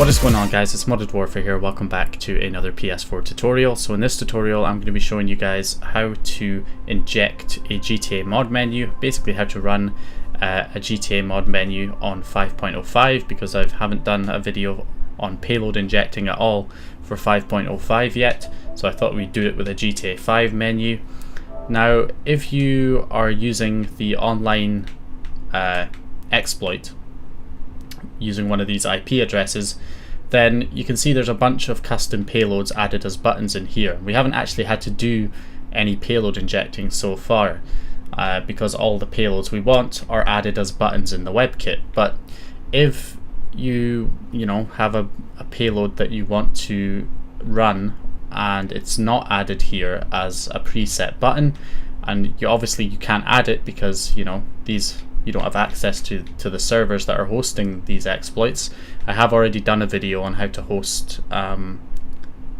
What is going on, guys? It's Modded Warfare here. Welcome back to another PS4 tutorial. So in this tutorial I'm going to be showing you guys how to inject a GTA mod menu, basically how to run a GTA mod menu on 5.05, because I haven't done a video on payload injecting at all for 5.05 yet, so I thought we'd do it with a Gta5 menu. Now if you are using the online exploit using one of these IP addresses, then you can see there's a bunch of custom payloads added as buttons in here. We haven't actually had to do any payload injecting so far because all the payloads we want are added as buttons in the WebKit. But if you have a payload that you want to run and it's not added here as a preset button, and you can't add it because you don't have access to the servers that are hosting these exploits. I have already done a video on how to host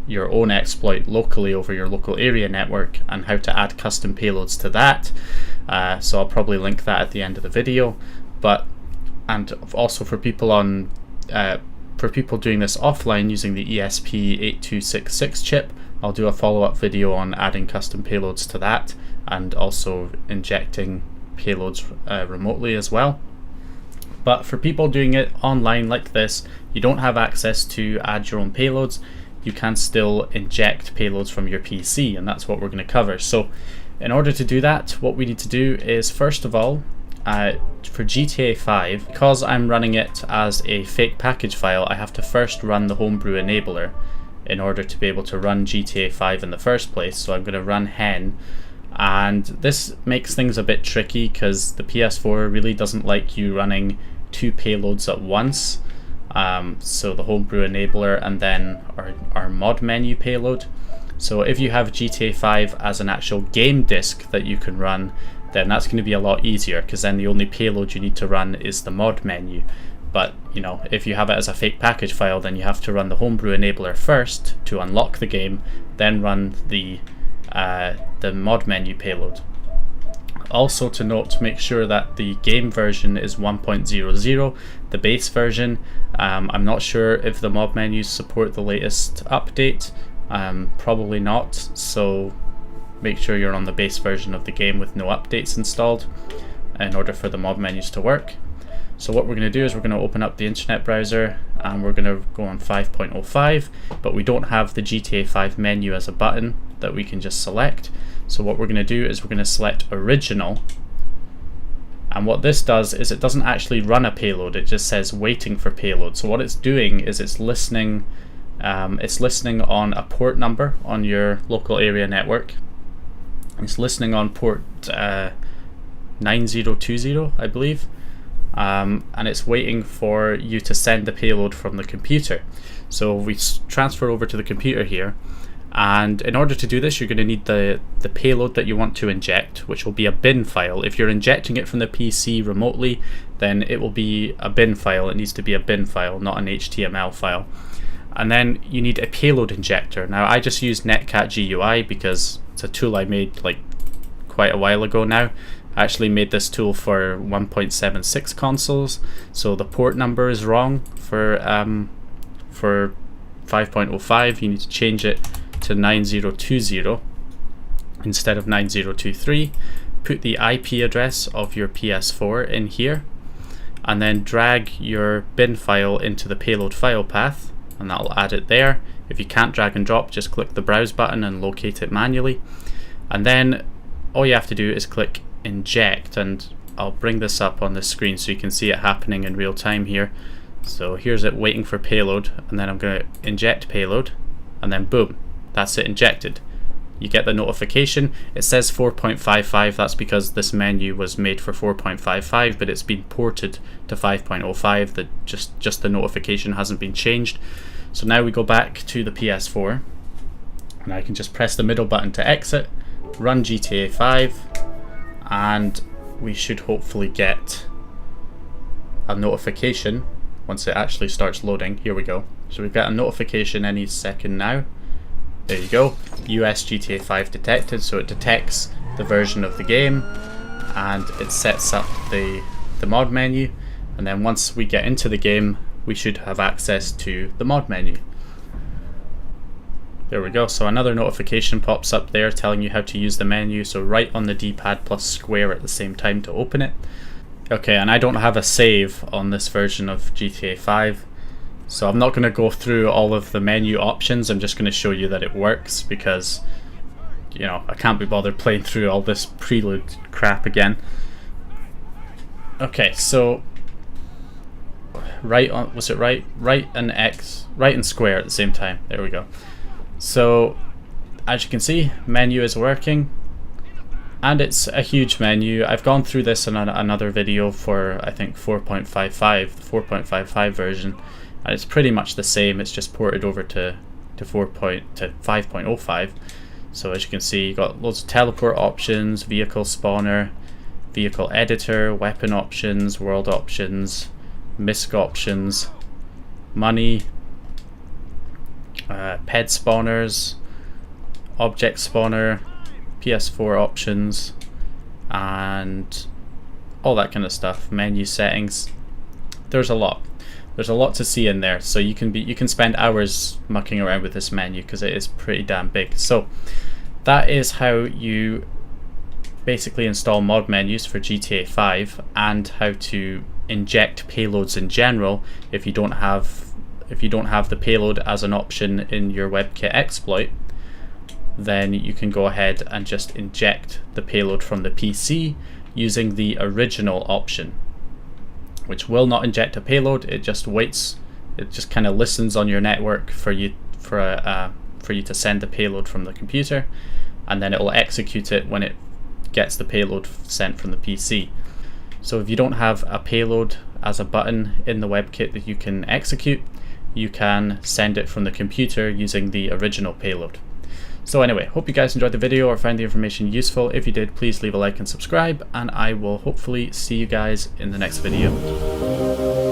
your own exploit locally over your local area network and how to add custom payloads to that. So I'll probably link that at the end of the video. And also for people doing this offline using the ESP8266 chip, I'll do a follow-up video on adding custom payloads to that and also injecting payloads remotely as well. But for people doing it online like this, you don't have access to add your own payloads. You can still inject payloads from your PC, and that's what we're going to cover. So in order to do that, what we need to do is, first of all, for Gta5, because I'm running it as a fake package file, I have to first run the homebrew enabler in order to be able to run Gta5 in the first place. So I'm going to run hen. And this makes things a bit tricky because the PS4 really doesn't like you running two payloads at once. So the homebrew enabler and then our mod menu payload. So if you have Gta5 as an actual game disk that you can run, then that's going to be a lot easier, because then the only payload you need to run is the mod menu. But if you have it as a fake package file, then you have to run the homebrew enabler first to unlock the game, then run the mod menu payload. Also to note, make sure that the game version is 1.00, the base version. I'm not sure if the mod menus support the latest update, probably not, so make sure you're on the base version of the game with no updates installed in order for the mod menus to work. So what we're going to do is we're going to open up the internet browser and we're going to go on 5.05, but we don't have the Gta5 menu as a button that we can just select. So what we're going to do is we're going to select original, and what this does is it doesn't actually run a payload, it just says waiting for payload. So what it's doing is it's listening on a port number on your local area network. It's listening on port 9020, I believe. And it's waiting for you to send the payload from the computer. So we transfer over to the computer here, and in order to do this you're going to need the payload that you want to inject, which will be a bin file. If you're injecting it from the PC remotely, then it will be a bin file. It needs to be a bin file, not an HTML file. And then you need a payload injector. Now I just use netcate GUI because it's a tool I made like quite a while ago now. I actually made this tool for 1.76 consoles, so the port number is wrong for 5.05. You need to change it to 9020 instead of 9023. Put the IP address of your PS4 in here, and then drag your bin file into the payload file path, and that'll add it there. If you can't drag and drop, just click the browse button and locate it manually, and then all you have to do is click inject, and I'll bring this up on the screen so you can see it happening in real time here. So here's it waiting for payload, and then I'm going to inject payload, and then boom, that's it injected. You get the notification. It says 4.55, that's because this menu was made for 4.55, but it's been ported to 5.05. that just the notification hasn't been changed. So now we go back to the PS4, and I can just press the middle button to exit, run Gta5, and we should hopefully get a notification once it actually starts loading. Here we go. So we've got a notification any second now. There you go, US Gta5 detected. So it detects the version of the game and it sets up the mod menu, and then once we get into the game we should have access to the mod menu. There we go, so another notification pops up there telling you how to use the menu, so right on the D-pad plus square at the same time to open it. Okay, and I don't have a save on this version of GTA 5, so I'm not going to go through all of the menu options. I'm just going to show you that it works because, you know, I can't be bothered playing through all this preload crap again. Okay, so right on, was it right and square at the same time. There we go. So as you can see, menu is working, and it's a huge menu. I've gone through this in another video for, I think, 4.55, the 4.55 version, and it's pretty much the same. It's just ported over to 5.05. So as you can see, you got loads of teleport options, vehicle spawner, vehicle editor, weapon options, world options, misc options, money, ped spawners, object spawner, PS4 options, and all that kind of stuff. Menu settings. There's a lot to see in there, so you can spend hours mucking around with this menu because it is pretty damn big. So that is how you basically install mod menus for GTA 5, and how to inject payloads in general if you don't have the payload as an option in your WebKit exploit. Then you can go ahead and just inject the payload from the PC using the original option, which will not inject a payload. It just waits. It just kind of listens on your network for you to send the payload from the computer, and then it will execute it when it gets the payload sent from the PC. So if you don't have a payload as a button in the WebKit that you can execute, you can send it from the computer using the original payload. So anyway, hope you guys enjoyed the video or found the information useful. If you did, please leave a like and subscribe, and I will hopefully see you guys in the next video.